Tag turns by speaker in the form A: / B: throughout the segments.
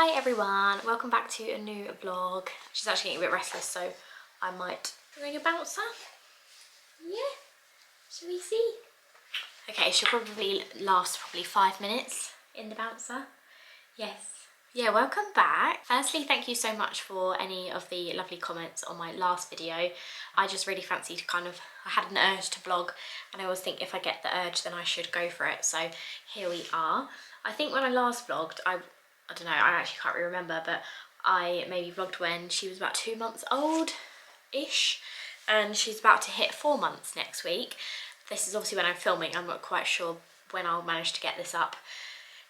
A: Hi everyone, welcome back to a new vlog. She's actually getting a bit restless, so I might bring a bouncer. Yeah, shall we see? Okay, she'll probably last 5 minutes in the bouncer. Yes. Yeah, welcome back. Firstly, thank you so much for any of the lovely comments on my last video. I just really fancied I had an urge to vlog, and I always think if I get the urge then I should go for it. So here we are. I think when I last vlogged, I don't know, I actually can't really remember, but I maybe vlogged when she was about 2 months old-ish, and she's about to hit 4 months next week. This is obviously when I'm filming. I'm not quite sure when I'll manage to get this up,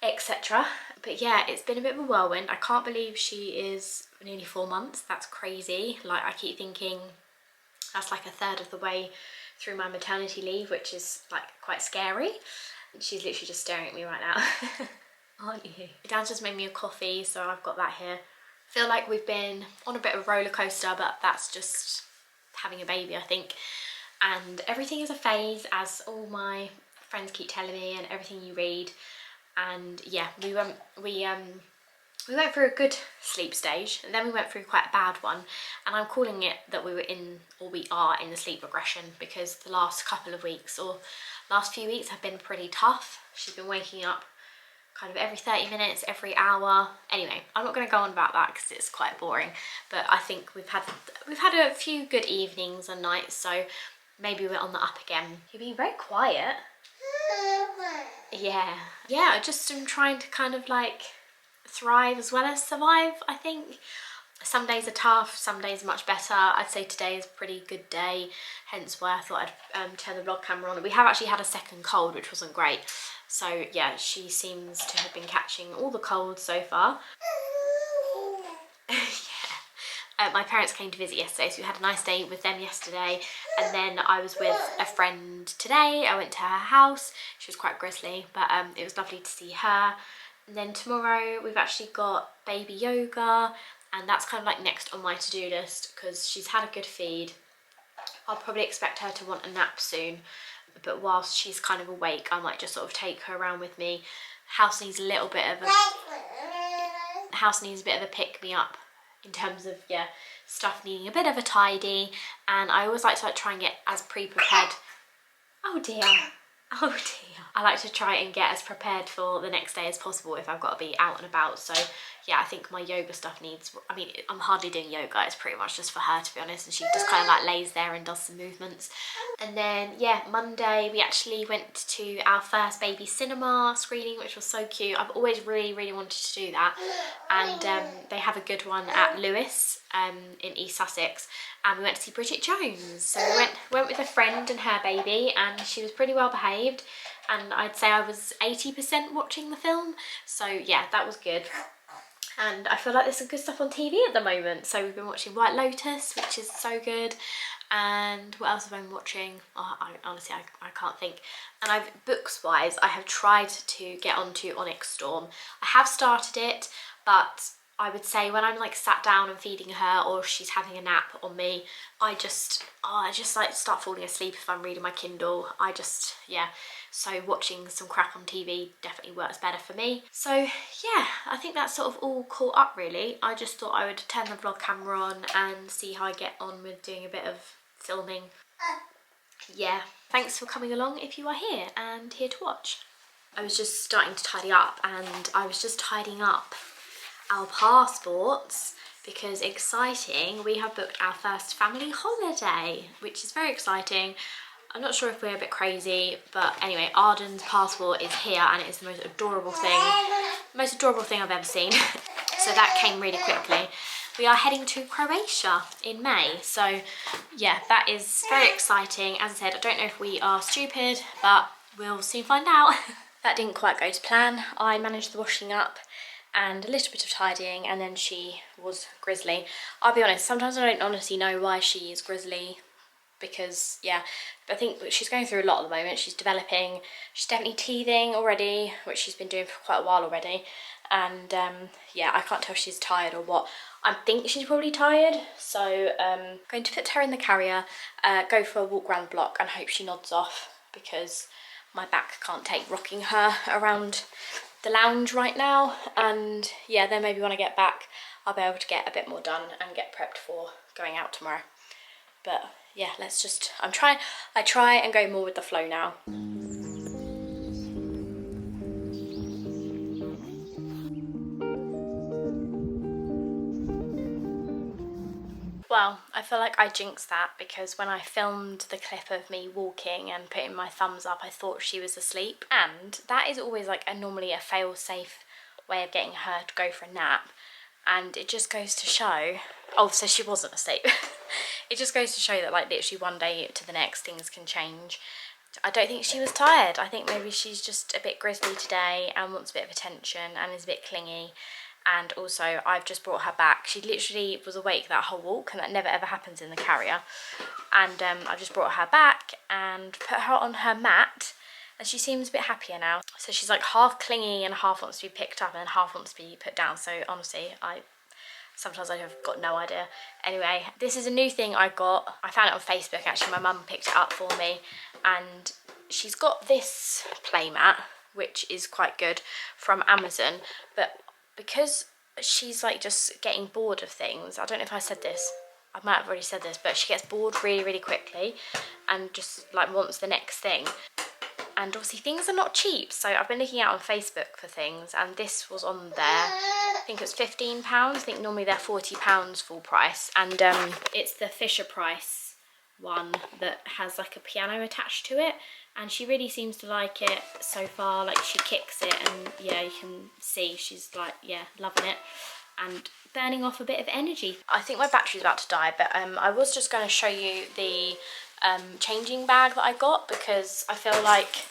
A: etc. But yeah, it's been a bit of a whirlwind. I can't believe she is nearly 4 months. That's crazy. Like, I keep thinking that's like a third of the way through my maternity leave, which is like quite scary. She's literally just staring at me right now. Aren't you? Dan's just made me a coffee, so I've got that here. I feel like we've been on a bit of a roller coaster, but that's just having a baby, I think. And everything is a phase, as all my friends keep telling me, and everything you read. And yeah, we went through a good sleep stage, and then we went through quite a bad one. And I'm calling it that we are in the sleep regression, because the last couple of weeks, or last few weeks, have been pretty tough. She's been waking up kind of every 30 minutes, every hour. Anyway, I'm not going to go on about that because it's quite boring, but I think we've had a few good evenings and nights, so maybe we're on the up again. You're being very quiet. Yeah, I just am trying to kind of like thrive as well as survive, I think. Some days are tough, some days are much better. I'd say today is a pretty good day, hence why I thought I'd turn the vlog camera on. We have actually had a second cold, which wasn't great. So yeah, she seems to have been catching all the colds so far. Yeah. My parents came to visit yesterday, so we had a nice day with them yesterday. And then I was with a friend today. I went to her house. She was quite grisly, but it was lovely to see her. And then tomorrow we've actually got baby yoga, and that's kind of like next on my to-do list because she's had a good feed. I'll probably expect her to want a nap soon, but whilst she's kind of awake, I might just sort of take her around with me. House needs a bit of a pick-me-up in terms of, yeah, stuff needing a bit of a tidy, and I always like to try and get as pre-prepared. Oh dear. Oh dear. I like to try and get as prepared for the next day as possible if I've got to be out and about. So yeah, I think my yoga stuff needs, I mean, I'm hardly doing yoga, it's pretty much just for her, to be honest, and she just kind of like lays there and does some movements. And then yeah, Monday we actually went to our first baby cinema screening, which was so cute. I've always really wanted to do that, and they have a good one at Lewes in East Sussex, and we went to see Bridget Jones. So we went with a friend and her baby, and she was pretty well behaved, and I'd say I was 80% watching the film, so yeah, that was good. And I feel like there's some good stuff on TV at the moment. So we've been watching White Lotus, which is so good. And what else have I been watching? Oh, honestly, I can't think. And books-wise, I have tried to get onto Onyx Storm. I have started it, but I would say when I'm like sat down and feeding her, or if she's having a nap on me, I just like start falling asleep if I'm reading my Kindle. Yeah. So watching some crap on TV definitely works better for me. So yeah, I think that's sort of all caught up really. I just thought I would turn the vlog camera on and see how I get on with doing a bit of filming. Yeah, thanks for coming along if you are here and here to watch. I was just starting to tidy up, and I was just tidying up our passports because, exciting, we have booked our first family holiday, which is very exciting. I'm not sure if we're a bit crazy, but anyway, Arden's passport is here, and it is the most adorable thing I've ever seen. So that came really quickly. We are heading to Croatia in May, so yeah, that is very exciting. As I said, I don't know if we are stupid, but we'll soon find out. That didn't quite go to plan. I managed the washing up and a little bit of tidying, and then she was grisly. I'll be honest, sometimes I don't honestly know why she is grisly, because yeah, I think she's going through a lot at the moment. She's definitely teething already, which she's been doing for quite a while already, and yeah, I can't tell if she's tired or what. I think she's probably tired, so going to put her in the carrier, go for a walk around the block, and hope she nods off, because my back can't take rocking her around the lounge right now, and yeah, then maybe when I get back I'll be able to get a bit more done and get prepped for going out tomorrow. But yeah, let's just, I try and go more with the flow now. Well, I feel like I jinxed that because when I filmed the clip of me walking and putting my thumbs up, I thought she was asleep, and that is always like normally a fail-safe way of getting her to go for a nap, and it just goes to show, oh, so she wasn't asleep. It just goes to show that like literally one day to the next things can change. I don't think she was tired. I think maybe she's just a bit grizzly today and wants a bit of attention and is a bit clingy. And also I've just brought her back. She literally was awake that whole walk, and that never ever happens in the carrier. And I just brought her back and put her on her mat, and she seems a bit happier now. So she's like half clingy and half wants to be picked up and half wants to be put down. So honestly, sometimes I have got no idea. Anyway, this is a new thing I got. I found it on Facebook actually. My mum picked it up for me, and she's got this playmat, which is quite good, from Amazon. But because she's like just getting bored of things, I don't know if I said this, I might have already said this, but she gets bored really quickly and just like wants the next thing. And obviously things are not cheap, so I've been looking out on Facebook for things, and this was on there. I think it was £15. I think normally they're £40 full price, and it's the Fisher Price one that has like a piano attached to it, and she really seems to like it so far. Like she kicks it, and yeah, you can see she's like, yeah, loving it and burning off a bit of energy. I think my battery's about to die, but I was just going to show you the changing bag that I got, because I feel like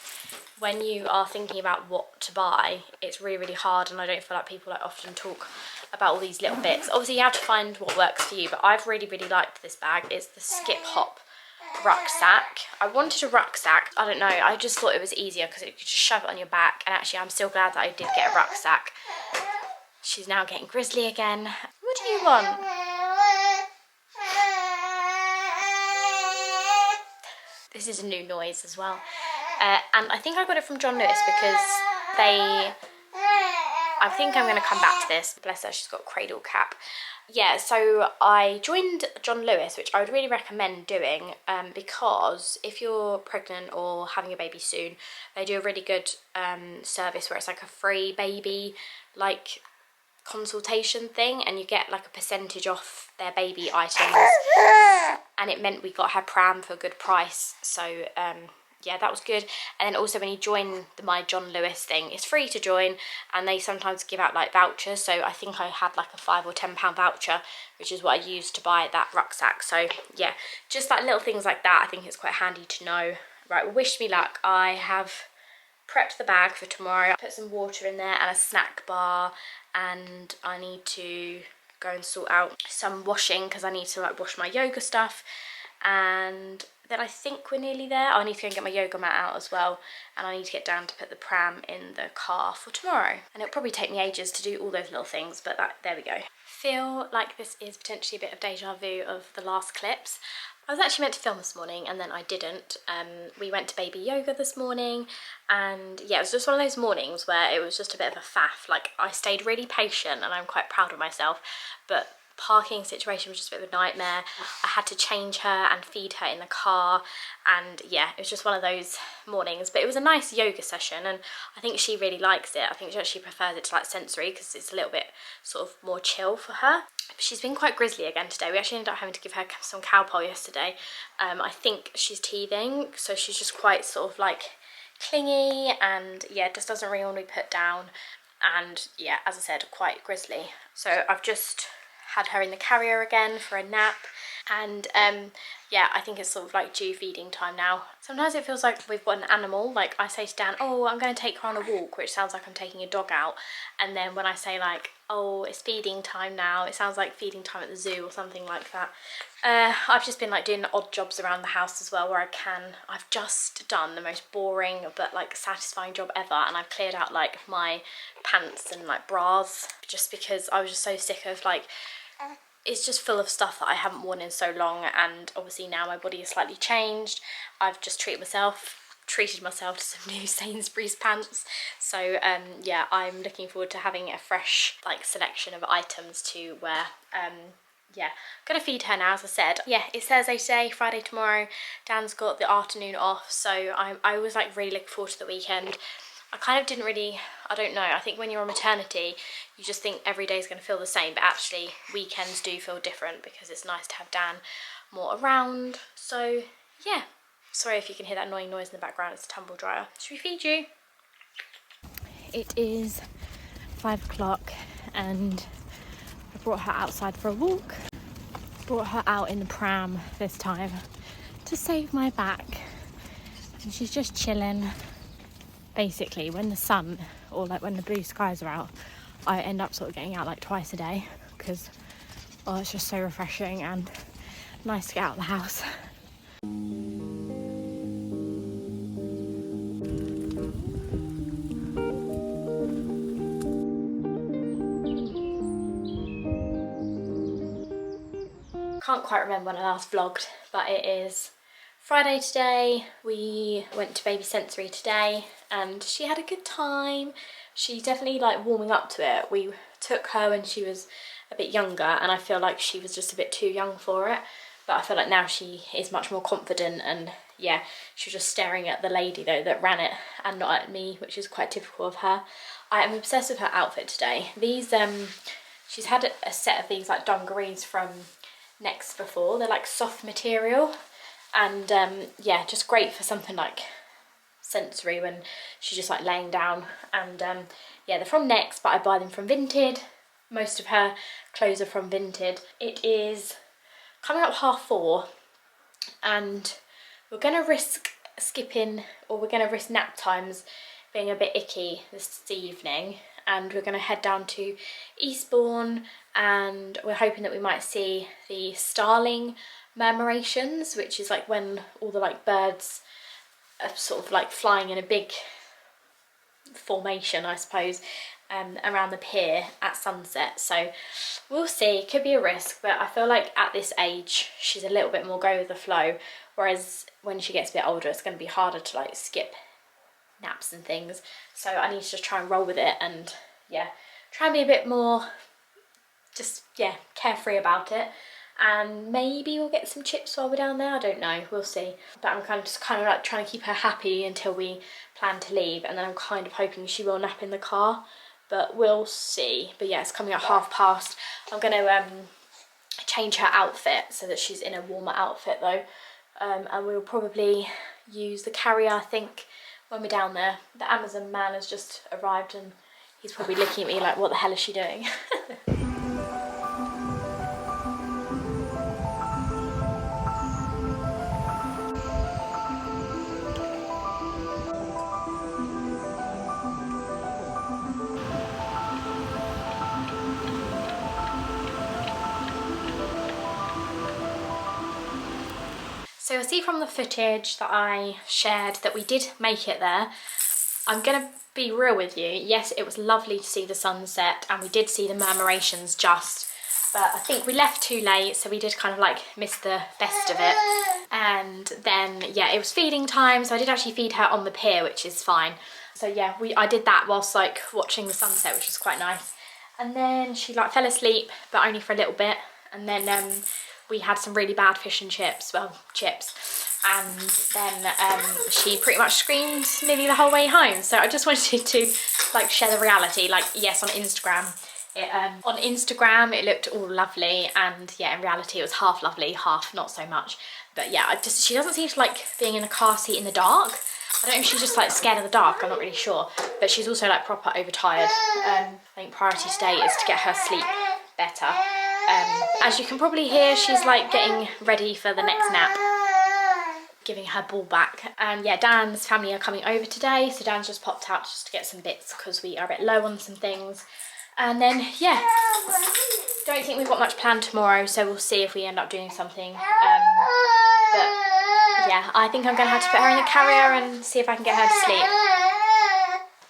A: when you are thinking about what to buy, it's really hard, and I don't feel like people like often talk about all these little bits. Obviously you have to find what works for you, but I've really liked this bag. It's the Skip Hop rucksack. I wanted a rucksack, I don't know, I just thought it was easier because you could just shove it on your back, and actually I'm still glad that I did get a rucksack. She's now getting grizzly again. What do you want? This is a new noise as well. And I think I got it from John Lewis because I think I'm going to come back to this. Bless her, she's got a cradle cap. Yeah, so I joined John Lewis, which I would really recommend doing, because if you're pregnant or having a baby soon, they do a really good service where it's like a free baby like consultation thing, and you get like a percentage off their baby items, and it meant we got her pram for a good price. So yeah, that was good. And then also when you join my John Lewis thing, it's free to join, and they sometimes give out like vouchers. So I think I had like a £5 or £10 voucher, which is what I used to buy that rucksack. So yeah, just like little things like that, I think it's quite handy to know. Right, well, wish me luck. I have prepped the bag for tomorrow. I put some water in there and a snack bar, and I need to go and sort out some washing because I need to like wash my yoga stuff, and then I think we're nearly there. I need to go and get my yoga mat out as well, and I need to get down to put the pram in the car for tomorrow. And it'll probably take me ages to do all those little things, but there we go. Feel like this is potentially a bit of deja vu of the last clips. I was actually meant to film this morning and then I didn't. We went to baby yoga this morning, and yeah, it was just one of those mornings where it was just a bit of a faff. Like, I stayed really patient and I'm quite proud of myself, but parking situation was just a bit of a nightmare. I had to change her and feed her in the car, and yeah, it was just one of those mornings. But it was a nice yoga session, and I think she really likes it. I think she actually prefers it to like sensory because it's a little bit sort of more chill for her. She's been quite grizzly again today. We actually ended up having to give her some cowpole yesterday. I think she's teething, so she's just quite sort of like clingy, and yeah, just doesn't really want to be put down, and yeah, as I said, quite grizzly. So I've just had her in the carrier again for a nap, and yeah, I think it's sort of like due feeding time now. Sometimes it feels like we've got an animal. Like, I say to Dan, oh, I'm going to take her on a walk, which sounds like I'm taking a dog out, and then when I say like, oh, it's feeding time now, it sounds like feeding time at the zoo or something like that. I've just been like doing odd jobs around the house as well where I can. I've just done the most boring but like satisfying job ever, and I've cleared out like my pants and like bras, just because I was just so sick of like, it's just full of stuff that I haven't worn in so long, and obviously now my body is slightly changed. I've just treated myself treated myself to some new Sainsbury's pants. So yeah, I'm looking forward to having a fresh like selection of items to wear. Yeah, gonna feed her now, as I said. Yeah, it's Thursday today, Friday tomorrow. Dan's got the afternoon off, so I was like really looking forward to the weekend. I kind of didn't really, I don't know, I think when you're on maternity, you just think every day is going to feel the same, but actually weekends do feel different because it's nice to have Dan more around. So yeah, sorry if you can hear that annoying noise in the background, it's a tumble dryer. Should we feed you? It is 5 o'clock and I brought her outside for a walk. Brought her out in the pram this time to save my back, and she's just chilling. Basically, when the sun or like when the blue skies are out, I end up sort of getting out like twice a day because it's just so refreshing and nice to get out of the house. Can't quite remember when I last vlogged, but it is Friday today. We went to Baby Sensory today and she had a good time. She's definitely like warming up to it. We took her when she was a bit younger and I feel like she was just a bit too young for it, but I feel like now she is much more confident. And yeah, she was just staring at the lady though that ran it and not at me, which is quite typical of her. I am obsessed with her outfit today. These she's had a set of these like dungarees from Next before. They're like soft material and yeah, just great for something like sensory when she's just like laying down. And yeah, they're from Next, but I buy them from Vinted. Most of her clothes are from Vinted. It is coming up 4:30 and we're gonna risk skipping, or we're gonna risk nap times being a bit icky this evening, and we're gonna head down to Eastbourne and we're hoping that we might see the starling murmurations, which is like when all the like birds are sort of like flying in a big formation, I suppose, around the pier at sunset. So we'll see, could be a risk, but I feel like at this age she's a little bit more go with the flow, whereas when she gets a bit older it's going to be harder to like skip naps and things. So I need to just try and roll with it and yeah, try and be a bit more just yeah, carefree about it. And maybe we'll get some chips while we're down there, I don't know, we'll see. But I'm kind of like trying to keep her happy until we plan to leave, and then I'm kind of hoping she will nap in the car, but we'll see. But yeah, it's coming at past. I'm going to change her outfit so that she's in a warmer outfit though, and we'll probably use the carrier, I think, when we're down there. The Amazon man has just arrived and he's probably looking at me like, what the hell is she doing? So you'll see from the footage that I shared that we did make it there. I'm gonna be real with you. Yes, it was lovely to see the sunset and we did see the murmurations just, but I think we left too late, so we did kind of like miss the best of it. And then yeah, it was feeding time, so I did actually feed her on the pier, which is fine. So yeah, I did that whilst like watching the sunset, which was quite nice. And then she like fell asleep, but only for a little bit. And then we had some really bad fish and chips, well, chips. And then she pretty much screamed nearly the whole way home. So I just wanted to like share the reality. Like, yes, on Instagram it looked all lovely, and yeah, in reality it was half lovely, half not so much. But yeah, she doesn't seem to like being in a car seat in the dark. I don't know if she's just like scared of the dark, I'm not really sure. But she's also like proper overtired. I think priority today is to get her sleep better. As you can probably hear, she's like getting ready for the next nap, giving her ball back. And yeah, Dan's family are coming over today, so Dan's just popped out just to get some bits because we are a bit low on some things. And then yeah, don't think we've got much planned tomorrow, so we'll see if we end up doing something. But yeah, I think I'm gonna have to put her in the carrier and see if I can get her to sleep.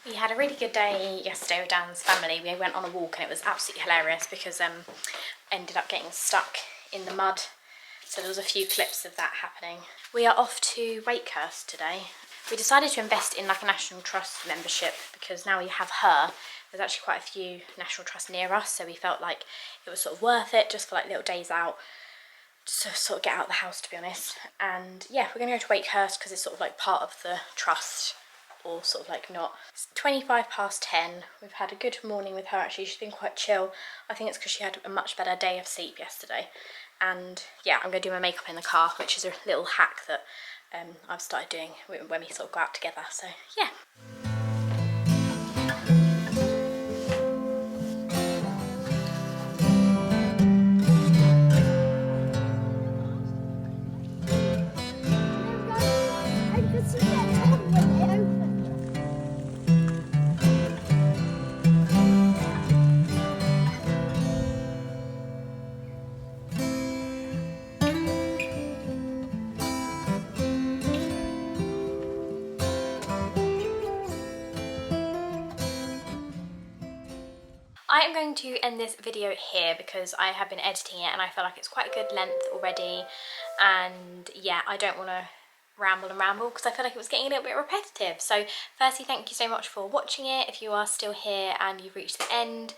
A: We had a really good day yesterday with Dan's family. We went on a walk and it was absolutely hilarious because ended up getting stuck in the mud. So there was a few clips of that happening. We are off to Wakehurst today. We decided to invest in like a National Trust membership because now we have her. There's actually quite a few National Trusts near us, so we felt like it was sort of worth it just for like little days out, just to sort of get out of the house, to be honest. And yeah, we're going to go to Wakehurst because it's sort of like part of the trust, or sort of like not. It's 10:25. We've had a good morning with her actually. She's been quite chill. I think it's because she had a much better day of sleep yesterday. And yeah, I'm going to do my makeup in the car, which is a little hack that I've started doing when we sort of go out together. So yeah. I am going to end this video here because I have been editing it and I feel like it's quite a good length already, and yeah, I don't want to ramble and ramble because I feel like it was getting a little bit repetitive. So firstly, thank you so much for watching it. If you are still here and you've reached the end,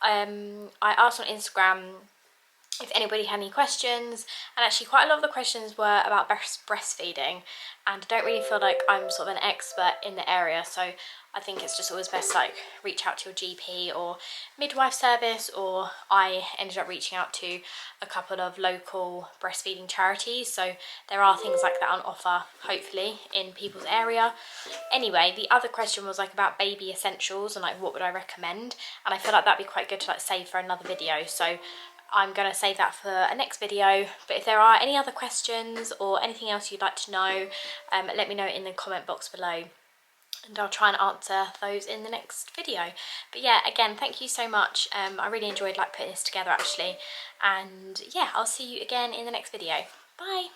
A: I asked on Instagram if anybody had any questions, and actually quite a lot of the questions were about breastfeeding, and I don't really feel like I'm sort of an expert in the area, so I think it's just always best like reach out to your GP or midwife service, or I ended up reaching out to a couple of local breastfeeding charities, so there are things like that on offer hopefully in people's area. Anyway, the other question was like about baby essentials and like what would I recommend, and I feel like that'd be quite good to like save for another video, so I'm going to save that for a next video. But if there are any other questions or anything else you'd like to know, let me know in the comment box below and I'll try and answer those in the next video. But yeah, again, thank you so much. I really enjoyed like putting this together actually, and yeah, I'll see you again in the next video. Bye.